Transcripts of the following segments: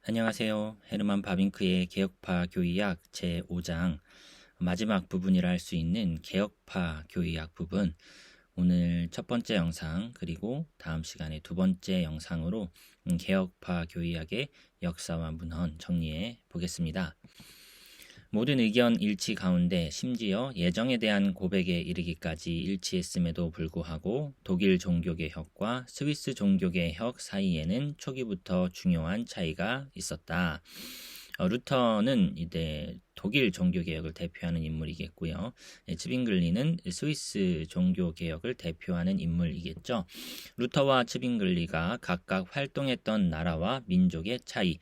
안녕하세요. 헤르만 바빙크의 개혁파 교의학 제5장 마지막 부분이라 할 수 있는 개혁파 교의학 부분, 오늘 첫 번째 영상 그리고 다음 시간에 두 번째 영상으로 개혁파 교의학의 역사와 문헌 정리해 보겠습니다. 모든 의견 일치 가운데 심지어 예정에 대한 고백에 이르기까지 일치했음에도 불구하고 독일 종교개혁과 스위스 종교개혁 사이에는 초기부터 중요한 차이가 있었다. 루터는 이제 독일 종교개혁을 대표하는 인물이겠고요. 츠빙글리는 스위스 종교개혁을 대표하는 인물이겠죠. 루터와 츠빙글리가 각각 활동했던 나라와 민족의 차이,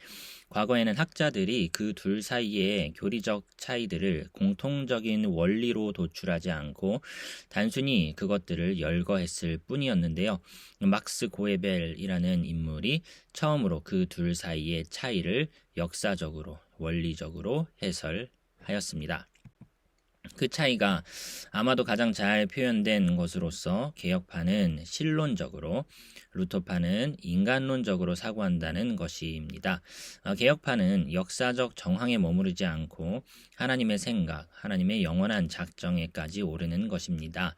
과거에는 학자들이 그 둘 사이의 교리적 차이들을 공통적인 원리로 도출하지 않고 단순히 그것들을 열거했을 뿐이었는데요. 막스 고에벨이라는 인물이 처음으로 그 둘 사이의 차이를 역사적으로, 원리적으로 해설하였습니다. 그 차이가 아마도 가장 잘 표현된 것으로서 개혁파는 실론적으로, 루터파는 인간론적으로 사고한다는 것입니다. 개혁파는 역사적 정황에 머무르지 않고 하나님의 생각, 하나님의 영원한 작정에까지 오르는 것입니다.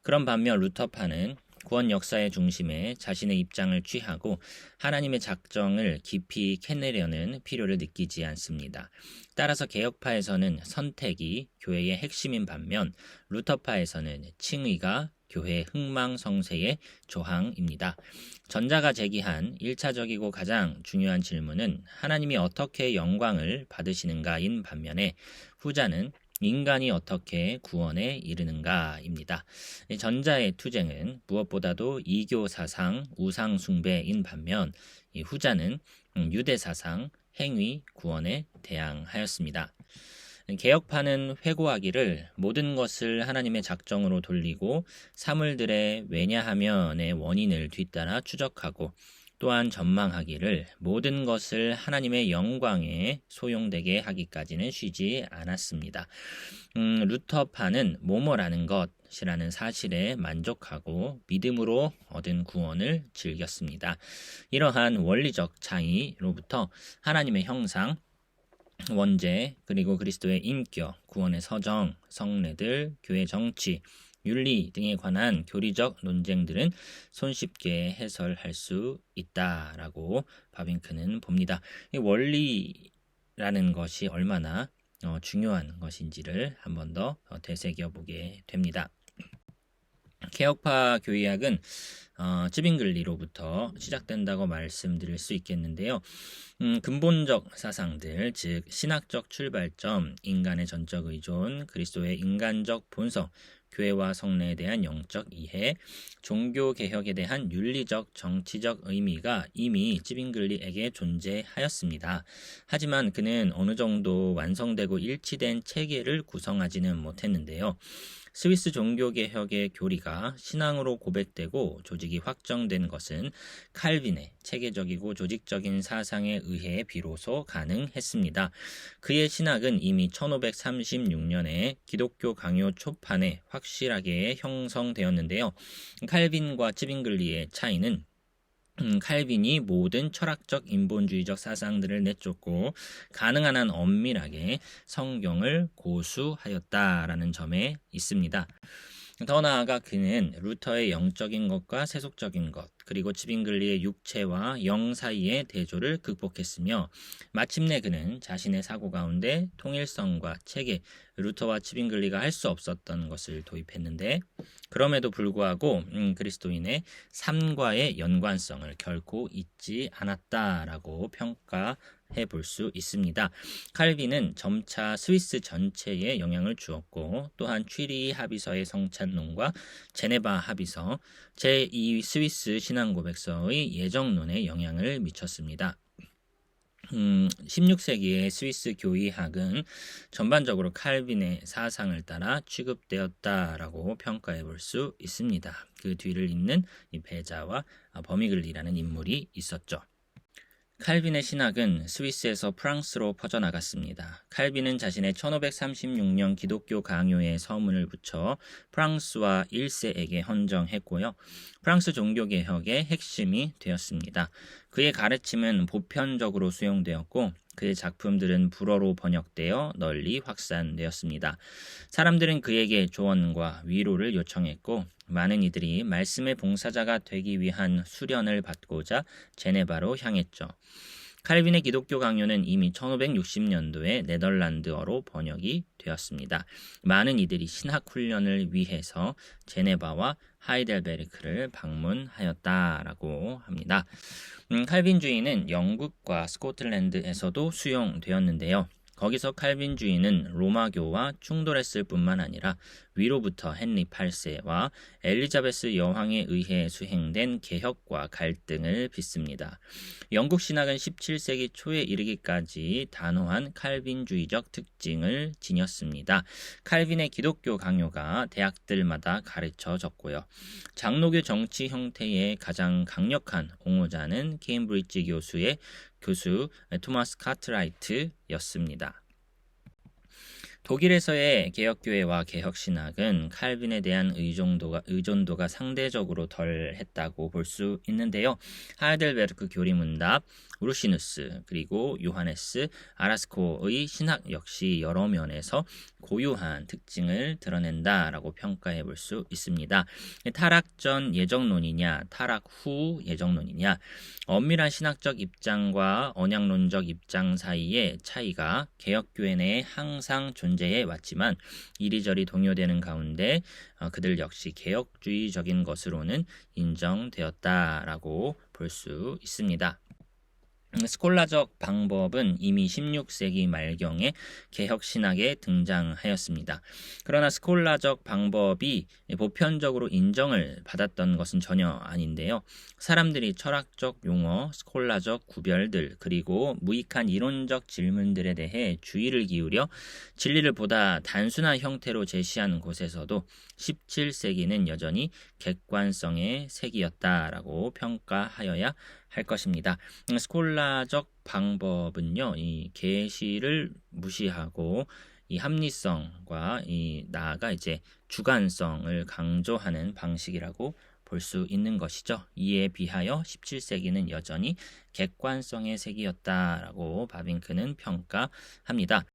그런 반면 루터파는 구원 역사의 중심에 자신의 입장을 취하고 하나님의 작정을 깊이 캐내려는 필요를 느끼지 않습니다. 따라서 개혁파에서는 선택이 교회의 핵심인 반면 루터파에서는 칭의가 교회 흥망성쇠의 조항입니다. 전자가 제기한 1차적이고 가장 중요한 질문은 하나님이 어떻게 영광을 받으시는가인 반면에 후자는 인간이 어떻게 구원에 이르는가입니다. 전자의 투쟁은 무엇보다도 이교 사상, 우상 숭배인 반면 이 후자는 유대 사상, 행위, 구원에 대항하였습니다. 개혁파는 회고하기를 모든 것을 하나님의 작정으로 돌리고 사물들의 왜냐하면의 원인을 뒤따라 추적하고, 또한 전망하기를 모든 것을 하나님의 영광에 소용되게 하기까지는 쉬지 않았습니다. 루터파는 뭐뭐라는 것이라는 사실에 만족하고 믿음으로 얻은 구원을 즐겼습니다. 이러한 원리적 차이로부터 하나님의 형상, 원죄, 그리고 그리스도의 인격, 구원의 서정, 성례들, 교회 정치, 윤리 등에 관한 교리적 논쟁들은 손쉽게 해설할 수 있다라고 바빙크는 봅니다. 이 원리라는 것이 얼마나 중요한 것인지를 한 번 더 되새겨 보게 됩니다. 개혁파 교의학은 츠빙글리로부터 시작된다고 말씀드릴 수 있겠는데요. 근본적 사상들, 즉 신학적 출발점, 인간의 전적 의존, 그리스도의 인간적 본성, 교회와 성례에 대한 영적 이해, 종교 개혁에 대한 윤리적 정치적 의미가 이미 츠빙글리에게 존재하였습니다. 하지만 그는 어느 정도 완성되고 일치된 체계를 구성하지는 못했는데요. 스위스 종교개혁의 교리가 신앙으로 고백되고 조직이 확정된 것은 칼빈의 체계적이고 조직적인 사상에 의해 비로소 가능했습니다. 그의 신학은 이미 1536년에 기독교 강요 초판에 확실하게 형성되었는데요. 칼빈과 츠빙글리의 차이는 칼빈이 모든 철학적 인본주의적 사상들을 내쫓고 가능한 한 엄밀하게 성경을 고수하였다라는 점에 있습니다. 더 나아가 그는 루터의 영적인 것과 세속적인 것, 그리고 츠빙글리의 육체와 영 사이의 대조를 극복했으며, 마침내 그는 자신의 사고 가운데 통일성과 체계, 루터와 츠빙글리가 할 수 없었던 것을 도입했는데, 그럼에도 불구하고 그리스도인의 삶과의 연관성을 결코 잊지 않았다라고 평가해 볼 수 있습니다. 칼빈은 점차 스위스 전체에 영향을 주었고, 또한 취리 합의서의 성찬론과 제네바 합의서, 제2 스위스 신앙고백서의 예정론에 영향을 미쳤습니다. 16세기의 스위스 교의학은 전반적으로 칼빈의 사상을 따라 취급되었다라고 평가해 볼 수 있습니다. 그 뒤를 잇는 이 베자와 버미글리라는 인물이 있었죠. 칼빈의 신학은 스위스에서 프랑스로 퍼져나갔습니다. 칼빈은 자신의 1536년 기독교 강요에 서문을 붙여 프랑스와 1세에게 헌정했고요. 프랑스 종교개혁의 핵심이 되었습니다. 그의 가르침은 보편적으로 수용되었고 그의 작품들은 불어로 번역되어 널리 확산되었습니다. 사람들은 그에게 조언과 위로를 요청했고 많은 이들이 말씀의 봉사자가 되기 위한 수련을 받고자 제네바로 향했죠. 칼빈의 기독교 강요는 이미 1560년도에 네덜란드어로 번역이 되었습니다. 많은 이들이 신학 훈련을 위해서 제네바와 하이델베르크를 방문하였다라고 합니다. 칼빈주의는 영국과 스코틀랜드에서도 수용되었는데요. 거기서 칼빈주의는 로마교와 충돌했을 뿐만 아니라 위로부터 헨리 8세와 엘리자베스 여왕에 의해 수행된 개혁과 갈등을 빚습니다. 영국 신학은 17세기 초에 이르기까지 단호한 칼빈주의적 특징을 지녔습니다. 칼빈의 기독교 강요가 대학들마다 가르쳐졌고요. 장로교 정치 형태의 가장 강력한 옹호자는 케임브리지 교수 토마스 카트라이트였습니다. 독일에서의 개혁교회와 개혁신학은 칼빈에 대한 의존도가 상대적으로 덜 했다고 볼 수 있는데요. 하이델베르크 교리문답, 우르시누스, 그리고 요하네스 아라스코의 신학 역시 여러 면에서 고유한 특징을 드러낸다라고 평가해 볼 수 있습니다. 타락 전 예정론이냐, 타락 후 예정론이냐, 엄밀한 신학적 입장과 언약론적 입장 사이의 차이가 개혁교회 내에 항상 존재해 왔지만 이리저리 동요되는 가운데 그들 역시 개혁주의적인 것으로는 인정되었다라고 볼 수 있습니다. 스콜라적 방법은 이미 16세기 말경에 개혁신학에 등장하였습니다. 그러나 스콜라적 방법이 보편적으로 인정을 받았던 것은 전혀 아닌데요. 사람들이 철학적 용어, 스콜라적 구별들, 그리고 무익한 이론적 질문들에 대해 주의를 기울여 진리를 보다 단순한 형태로 제시하는 곳에서도 17세기는 여전히 객관성의 세기였다라고 평가하여야 할 것입니다. 스콜라적 방법은요, 이 계시를 무시하고 이 합리성과 나아가 이제 주관성을 강조하는 방식이라고 볼 수 있는 것이죠. 이에 비하여 17세기는 여전히 객관성의 세기였다라고 바빙크는 평가합니다.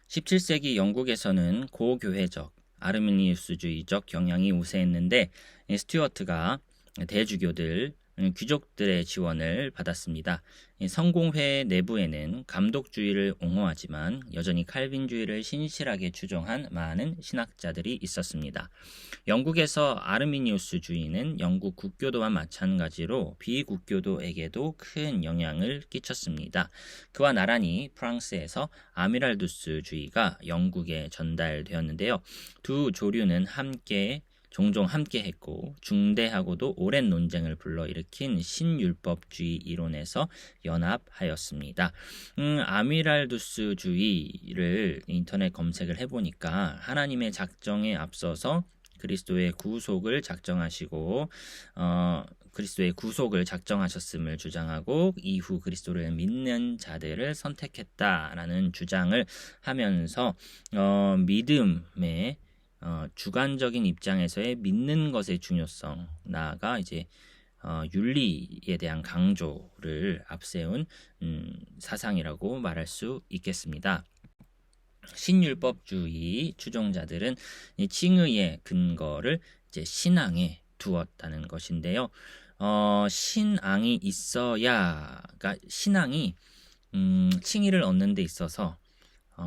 17세기 영국에서는 고교회적 아르미니우스주의적 경향이 우세했는데 스튜어트가 대주교들 귀족들의 지원을 받았습니다. 성공회 내부에는 감독주의를 옹호하지만 여전히 칼빈주의를 신실하게 추종한 많은 신학자들이 있었습니다. 영국에서 아르미니우스주의는 영국 국교도와 마찬가지로 비국교도에게도 큰 영향을 끼쳤습니다. 그와 나란히 프랑스에서 아미랄두스주의가 영국에 전달되었는데요. 두 조류는 종종 함께했고 중대하고도 오랜 논쟁을 불러일으킨 신율법주의 이론에서 연합하였습니다. 아미랄두스주의를 인터넷 검색을 해보니까 하나님의 작정에 앞서서 그리스도의 구속을 작정하셨음을 주장하고 이후 그리스도를 믿는 자들을 선택했다라는 주장을 하면서 믿음의 주관적인 입장에서의 믿는 것의 중요성, 나아가 이제 윤리에 대한 강조를 앞세운 사상이라고 말할 수 있겠습니다. 신율법주의 추종자들은 이 칭의의 근거를 이제 신앙에 두었다는 것인데요. 신앙이 있어야가 신앙이 칭의를 얻는 데 있어서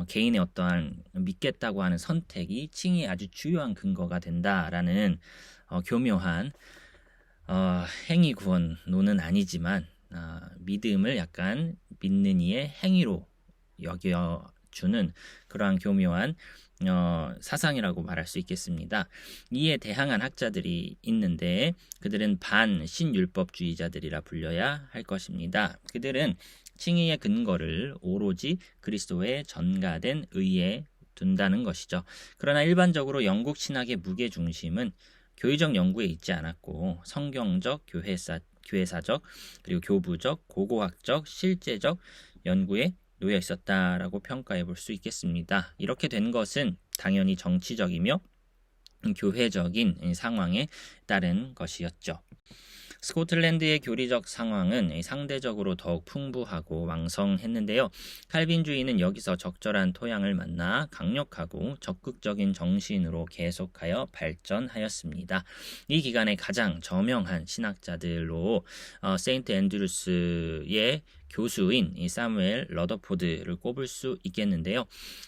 개인의 어떠한 믿겠다고 하는 선택이 칭의의 아주 주요한 근거가 된다라는 교묘한 행위 구원론은 아니지만 믿음을 약간 믿는 이의 행위로 여겨주는 그러한 교묘한 사상이라고 말할 수 있겠습니다. 이에 대항한 학자들이 있는데 그들은 반신율법주의자들이라 불려야 할 것입니다. 그들은 칭의의 근거를 오로지 그리스도의 전가된 의에 둔다는 것이죠. 그러나 일반적으로 영국 신학의 무게중심은 교의적 연구에 있지 않았고 성경적, 교회사적, 그리고 교부적, 고고학적, 실제적 연구에 놓여 있었다라고 평가해 볼 수 있겠습니다. 이렇게 된 것은 당연히 정치적이며 교회적인 상황에 따른 것이었죠. 스코틀랜드의 교리적 상황은 상대적으로 더욱 풍부하고 왕성했는데요. 칼빈주의는 여기서 적절한 토양을 만나 강력하고 적극적인 정신으로 계속하여 발전하였습니다. 이 기간의 가장 저명한 신학자들로 세인트 앤드루스의 교수인 이 사무엘 러더포드를 꼽을 수 있겠는데요.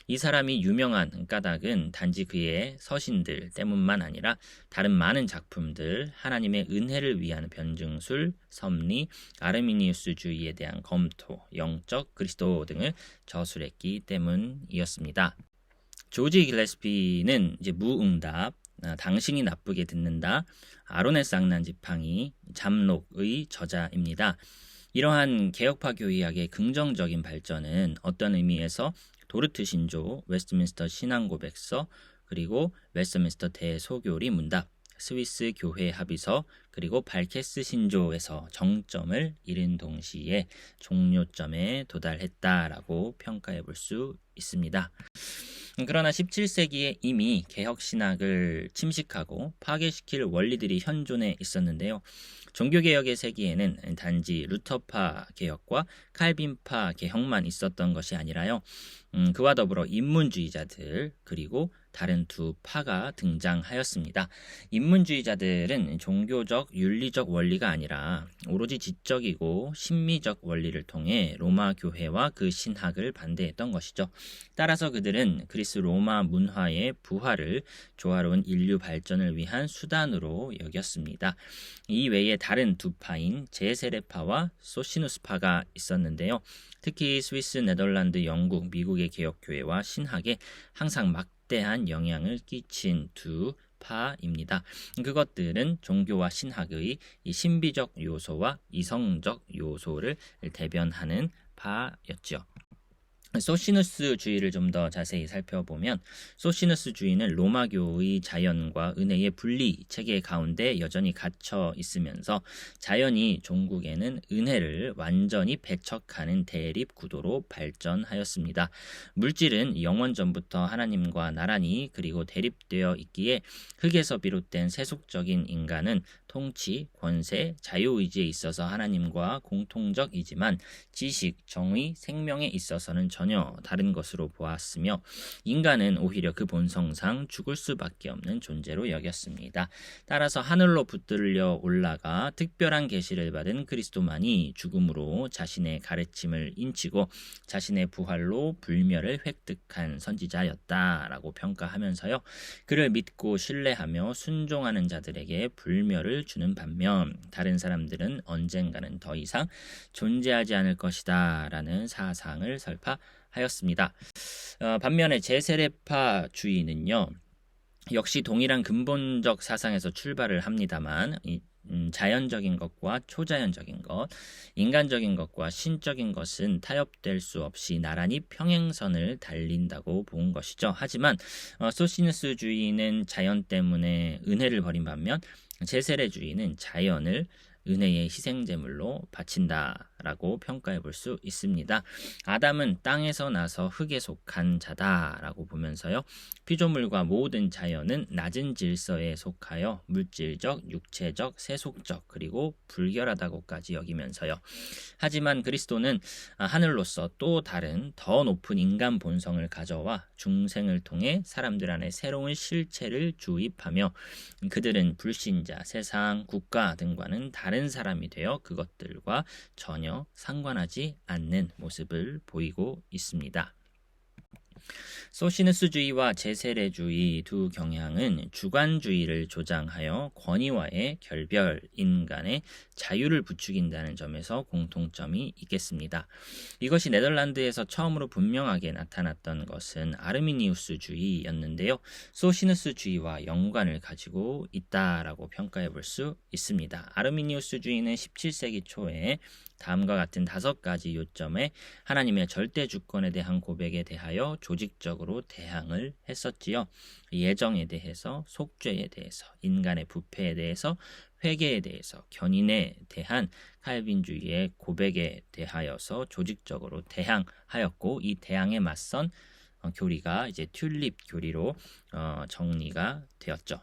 이 사람이 유명한 까닭은 단지 그의 서신들 때문만 아니라 다른 많은 작품들, 하나님의 은혜를 위한 변증술, 섭리, 아르미니우스주의에 대한 검토, 영적 그리스도 등을 저술했기 때문이었습니다. 조지 길레스피는 이제 무응답, 당신이 나쁘게 듣는다, 아론의 쌍난 지팡이, 잠록의 저자입니다. 이러한 개혁파 교의학의 긍정적인 발전은 어떤 의미에서 도르트 신조, 웨스트민스터 신앙고백서, 그리고 웨스트민스터 대소교리 문답, 스위스 교회 합의서, 그리고 발케스 신조에서 정점을 이룬 동시에 종료점에 도달했다라고 평가해 볼 수 있습니다. 그러나 17세기에 이미 개혁신학을 침식하고 파괴시킬 원리들이 현존해 있었는데요. 종교개혁의 세기에는 단지 루터파 개혁과 칼빈파 개혁만 있었던 것이 아니라요. 그와 더불어 인문주의자들 그리고 다른 두 파가 등장하였습니다. 인문주의자들은 종교적, 윤리적 원리가 아니라 오로지 지적이고 심미적 원리를 통해 로마 교회와 그 신학을 반대했던 것이죠. 따라서 그들은 그리스 로마 문화의 부활을 조화로운 인류 발전을 위한 수단으로 여겼습니다. 이 외에 다른 두 파인 제세례파와 소시누스파가 있었는데요. 특히 스위스, 네덜란드, 영국, 미국의 개혁교회와 신학에 항상 막대한 영향을 끼친 두 파입니다. 그것들은 종교와 신학의 이 신비적 요소와 이성적 요소를 대변하는 파였죠. 소시누스주의를 좀 더 자세히 살펴보면 소시누스주의는 로마교의 자연과 은혜의 분리 체계 가운데 여전히 갇혀 있으면서 자연이 종국에는 은혜를 완전히 배척하는 대립 구도로 발전하였습니다. 물질은 영원 전부터 하나님과 나란히 그리고 대립되어 있기에 흙에서 비롯된 세속적인 인간은 통치, 권세, 자유의지에 있어서 하나님과 공통적이지만 지식, 정의, 생명에 있어서는 전혀 다른 것으로 보았으며 인간은 오히려 그 본성상 죽을 수밖에 없는 존재로 여겼습니다. 따라서 하늘로 붙들려 올라가 특별한 계시를 받은 그리스도만이 죽음으로 자신의 가르침을 인치고 자신의 부활로 불멸을 획득한 선지자였다라고 평가하면서요. 그를 믿고 신뢰하며 순종하는 자들에게 불멸을 주는 반면 다른 사람들은 언젠가는 더 이상 존재하지 않을 것이다 라는 사상을 설파하였습니다. 반면에 제세례파 주의는요. 역시 동일한 근본적 사상에서 출발을 합니다만 자연적인 것과 초자연적인 것, 인간적인 것과 신적인 것은 타협될 수 없이 나란히 평행선을 달린다고 본 것이죠. 하지만 소시누스주의는 자연 때문에 은혜를 버린 반면 제세례주의는 자연을 은혜의 희생제물로 바친다라고 평가해 볼 수 있습니다. 아담은 땅에서 나서 흙에 속한 자다라고 보면서요. 피조물과 모든 자연은 낮은 질서에 속하여 물질적, 육체적, 세속적 그리고 불결하다고까지 여기면서요. 하지만 그리스도는 하늘로서 또 다른 더 높은 인간 본성을 가져와 중생을 통해 사람들 안에 새로운 실체를 주입하며 그들은 불신자, 세상, 국가 등과는 다른 사람이 되어 그것들과 전혀 상관하지 않는 모습을 보이고 있습니다. 소시누스주의와 제세례주의 두 경향은 주관주의를 조장하여 권위와의 결별, 인간의 자유를 부추긴다는 점에서 공통점이 있겠습니다. 이것이 네덜란드에서 처음으로 분명하게 나타났던 것은 아르미니우스주의였는데요. 소시누스주의와 연관을 가지고 있다라고 평가해 볼 수 있습니다. 아르미니우스주의는 17세기 초에 다음과 같은 5가지 요점에 하나님의 절대 주권에 대한 고백에 대하여 조직적으로 대항을 했었지요. 예정에 대해서, 속죄에 대해서, 인간의 부패에 대해서, 회개에 대해서, 견인에 대한 칼빈주의의 고백에 대하여서 조직적으로 대항하였고 이 대항에 맞선 교리가 이제 튤립 교리로 정리가 되었죠.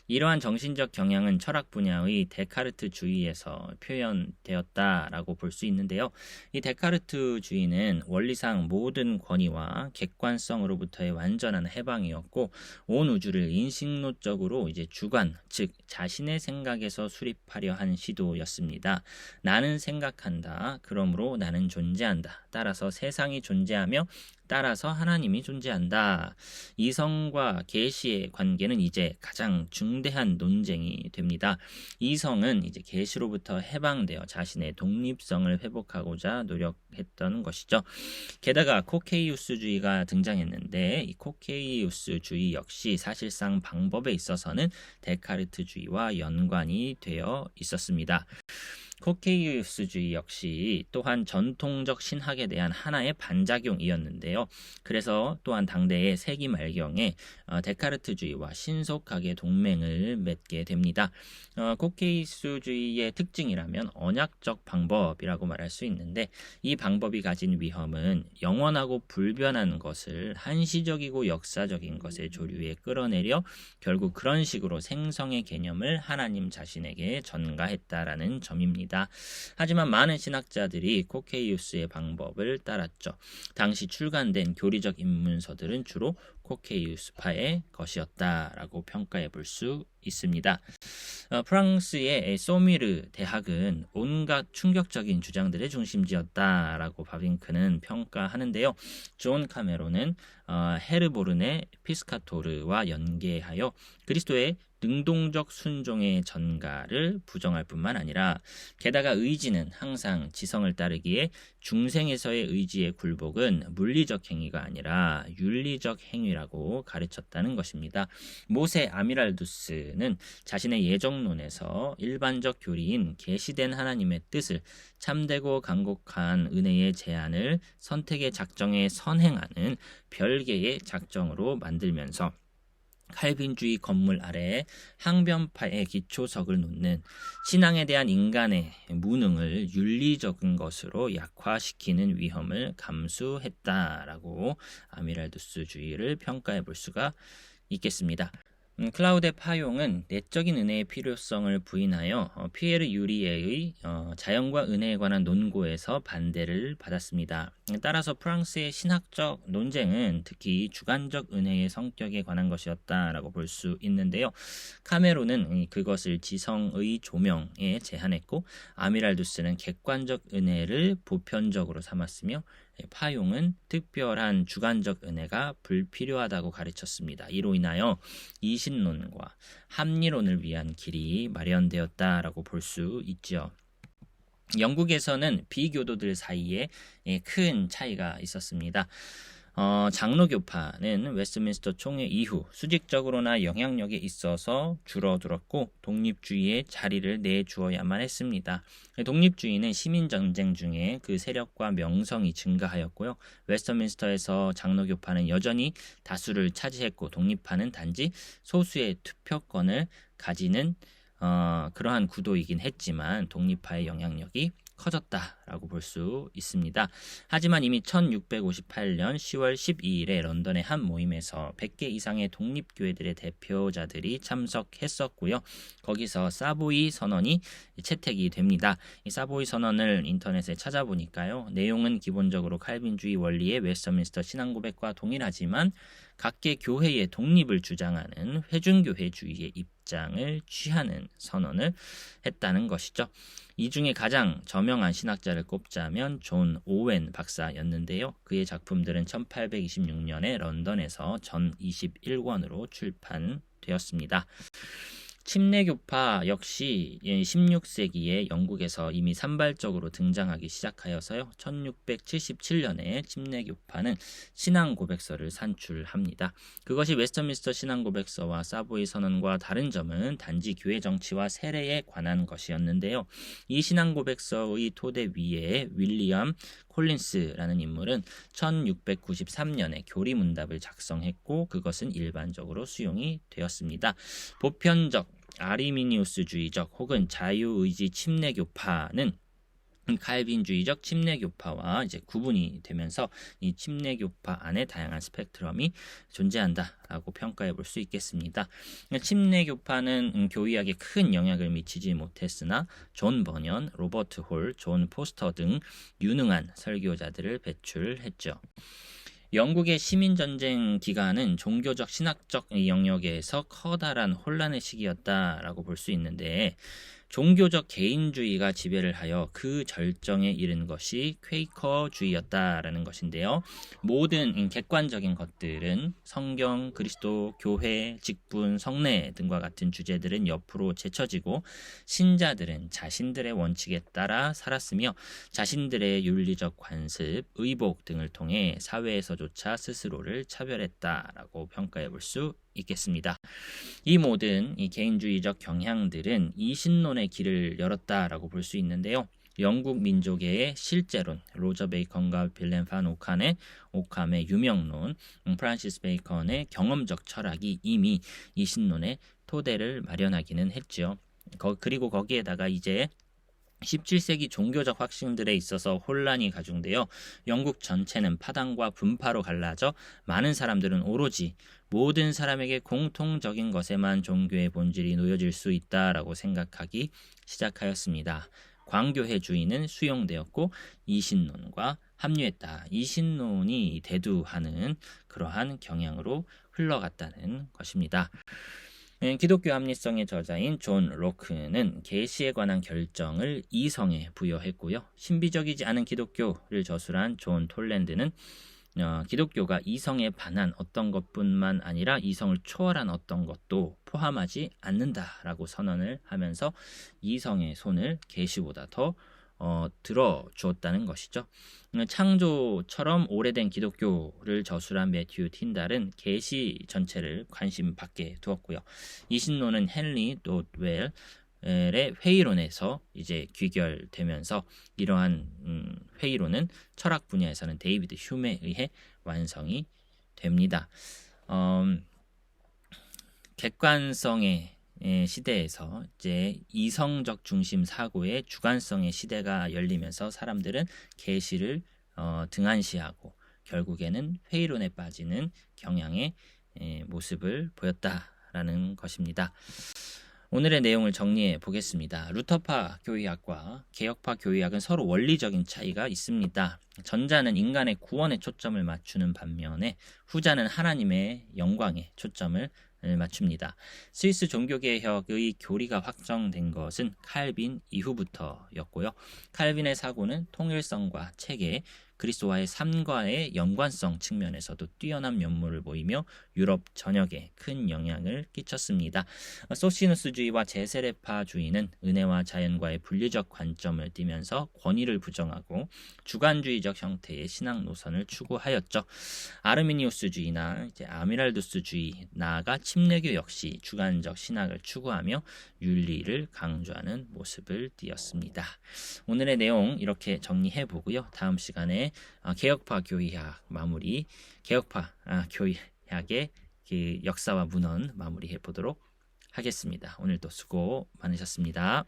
이러한 정신적 경향은 철학 분야의 데카르트주의에서 표현되었다라고 볼 수 있는데요. 이 데카르트주의는 원리상 모든 권위와 객관성으로부터의 완전한 해방이었고 온 우주를 인식론적으로 이제 주관, 즉 자신의 생각에서 수립하려 한 시도였습니다. 나는 생각한다. 그러므로 나는 존재한다. 따라서 세상이 존재하며 따라서 하나님이 존재한다. 이성과 계시의 관계는 이제 가장 중대한 논쟁이 됩니다. 이성은 이제 계시로부터 해방되어 자신의 독립성을 회복하고자 노력했던 것이죠. 게다가 코케이우스주의가 등장했는데 이 코케이우스주의 역시 사실상 방법에 있어서는 데카르트주의와 연관이 되어 있었습니다. 코케이우스주의 역시 또한 전통적 신학에 대한 하나의 반작용이었는데요. 그래서 또한 당대의 세기 말경에 데카르트주의와 신속하게 동맹을 맺게 됩니다. 코케이우스주의의 특징이라면 언약적 방법이라고 말할 수 있는데 이 방법이 가진 위험은 영원하고 불변한 것을 한시적이고 역사적인 것의 조류에 끌어내려 결국 그런 식으로 생성의 개념을 하나님 자신에게 전가했다라는 점입니다. 하지만 많은 신학자들이 코케이우스의 방법을 따랐죠. 당시 출간된 교리적 입문서들은 주로 코케이우스파의 것이었다라고 평가해 볼 수 있습니다. 프랑스의 소미르 대학은 온갖 충격적인 주장들의 중심지였다라고 바빙크는 평가하는데요. 존 카메론은 헤르보른의 피스카토르와 연계하여 그리스도의 능동적 순종의 전가를 부정할 뿐만 아니라 게다가 의지는 항상 지성을 따르기에 중생에서의 의지의 굴복은 물리적 행위가 아니라 윤리적 행위라고 가르쳤다는 것입니다. 모세 아미랄두스는 자신의 예정론에서 일반적 교리인 계시된 하나님의 뜻을 참되고 간곡한 은혜의 제안을 선택의 작정에 선행하는 별개의 작정으로 만들면서 칼빈주의 건물 아래에 항변파의 기초석을 놓는 신앙에 대한 인간의 무능을 윤리적인 것으로 약화시키는 위험을 감수했다라고 아미랄두스주의를 평가해 볼 수가 있겠습니다. 클라우데 파용은 내적인 은혜의 필요성을 부인하여 피에르 유리에의 자연과 은혜에 관한 논고에서 반대를 받았습니다. 따라서 프랑스의 신학적 논쟁은 특히 주관적 은혜의 성격에 관한 것이었다라고 볼 수 있는데요. 카메론은 그것을 지성의 조명에 제한했고 아미랄두스는 객관적 은혜를 보편적으로 삼았으며 파용은 특별한 주관적 은혜가 불필요하다고 가르쳤습니다. 이로 인하여 이신론과 합리론을 위한 길이 마련되었다라고 볼 수 있죠. 영국에서는 비교도들 사이에 큰 차이가 있었습니다. 장로교파는 웨스트민스터 총회 이후 수직적으로나 영향력에 있어서 줄어들었고 독립주의의 자리를 내주어야만 했습니다. 독립주의는 시민전쟁 중에 그 세력과 명성이 증가하였고요. 웨스트민스터에서 장로교파는 여전히 다수를 차지했고 독립파는 단지 소수의 투표권을 가지는 그러한 구도이긴 했지만 독립파의 영향력이 커졌다라고 볼 수 있습니다. 하지만 이미 1658년 10월 12일에 런던의 한 모임에서 100개 이상의 독립교회들의 대표자들이 참석했었고요. 거기서 사보이 선언이 채택이 됩니다. 이 사보이 선언을 인터넷에 찾아보니까요. 내용은 기본적으로 칼빈주의 원리의 웨스트민스터 신앙고백과 동일하지만 각계 교회의 독립을 주장하는 회중교회주의의 입장을 취하는 선언을 했다는 것이죠. 이 중에 가장 저명한 신학자를 꼽자면 존 오웬 박사였는데요. 그의 작품들은 1826년에 런던에서 전 21권으로 출판되었습니다. 침례교파 역시 16세기에 영국에서 이미 산발적으로 등장하기 시작하여서요. 1677년에 침례교파는 신앙고백서를 산출합니다. 그것이 웨스트민스터 신앙고백서와 사보이 선언과 다른 점은 단지 교회 정치와 세례에 관한 것이었는데요. 이 신앙고백서의 토대 위에 윌리엄 콜린스라는 인물은 1693년에 교리문답을 작성했고 그것은 일반적으로 수용이 되었습니다. 보편적 아리미니우스주의적 혹은 자유의지 침례교파는 칼빈주의적 침례교파와 이제 구분이 되면서 이 침례교파 안에 다양한 스펙트럼이 존재한다라고 평가해 볼 수 있겠습니다. 침례교파는 교의학에 큰 영향을 미치지 못했으나 존 버년, 로버트 홀, 존 포스터 등 유능한 설교자들을 배출했죠. 영국의 시민전쟁 기간은 종교적 신학적 영역에서 커다란 혼란의 시기였다라고 볼 수 있는데 종교적 개인주의가 지배를 하여 그 절정에 이른 것이 퀘이커주의였다라는 것인데요. 모든 객관적인 것들은 성경, 그리스도, 교회, 직분, 성례 등과 같은 주제들은 옆으로 제쳐지고 신자들은 자신들의 원칙에 따라 살았으며 자신들의 윤리적 관습, 의복 등을 통해 사회에서조차 스스로를 차별했다라고 평가해 볼 수 있겠습니다. 이 모든 개인주의적 경향들은 이신론의 길을 열었다라고 볼 수 있는데요. 영국 민족의 실제론, 로저 베이컨과 빌렌 판 오캄의 유명론, 프란시스 베이컨의 경험적 철학이 이미 이신론의 토대를 마련하기는 했죠. 그리고 거기에다가 이제 17세기 종교적 확신들에 있어서 혼란이 가중되어 영국 전체는 파당과 분파로 갈라져 많은 사람들은 오로지 모든 사람에게 공통적인 것에만 종교의 본질이 놓여질 수 있다라고 생각하기 시작하였습니다. 광교회주의는 수용되었고 이신론과 합류했다. 이신론이 대두하는 그러한 경향으로 흘러갔다는 것입니다. 기독교 합리성의 저자인 존 로크는 계시에 관한 결정을 이성에 부여했고요. 신비적이지 않은 기독교를 저술한 존 톨랜드는 기독교가 이성에 반한 어떤 것뿐만 아니라 이성을 초월한 어떤 것도 포함하지 않는다라고 선언을 하면서 이성의 손을 계시보다 더 들어주었다는 것이죠. 창조처럼 오래된 기독교를 저술한 매튜 틴달은 계시 전체를 관심 밖에 두었고요. 이신론은 헨리 노웰의 회의론에서 이제 귀결되면서 이러한 회의론은 철학 분야에서는 데이비드 휴메에 의해 완성이 됩니다. 객관성의 시대에서 이제 이성적 중심 사고의 주관성의 시대가 열리면서 사람들은 계시를 등한시하고 결국에는 회의론에 빠지는 경향의 모습을 보였다라는 것입니다. 오늘의 내용을 정리해 보겠습니다. 루터파 교의학과 개혁파 교의학은 서로 원리적인 차이가 있습니다. 전자는 인간의 구원에 초점을 맞추는 반면에 후자는 하나님의 영광에 초점을 맞춥니다. 스위스 종교개혁의 교리가 확정된 것은 칼빈 이후부터였고요. 칼빈의 사고는 통일성과 체계, 그리스도와의 삶과의 연관성 측면에서도 뛰어난 면모를 보이며 유럽 전역에 큰 영향을 끼쳤습니다. 소시누스주의와 제세례파주의는 은혜와 자연과의 분리적 관점을 띠면서 권위를 부정하고 주관주의적 형태의 신앙 노선을 추구하였죠. 아르미니우스주의나 이제 아미랄두스주의, 나아가 침례교 역시 주관적 신학을 추구하며 윤리를 강조하는 모습을 띠었습니다. 오늘의 내용 이렇게 정리해 보고요. 다음 시간에 개혁파 교의학 마무리, 개혁파 교의학의 그 역사와 문헌 마무리해 보도록 하겠습니다. 오늘도 수고 많으셨습니다.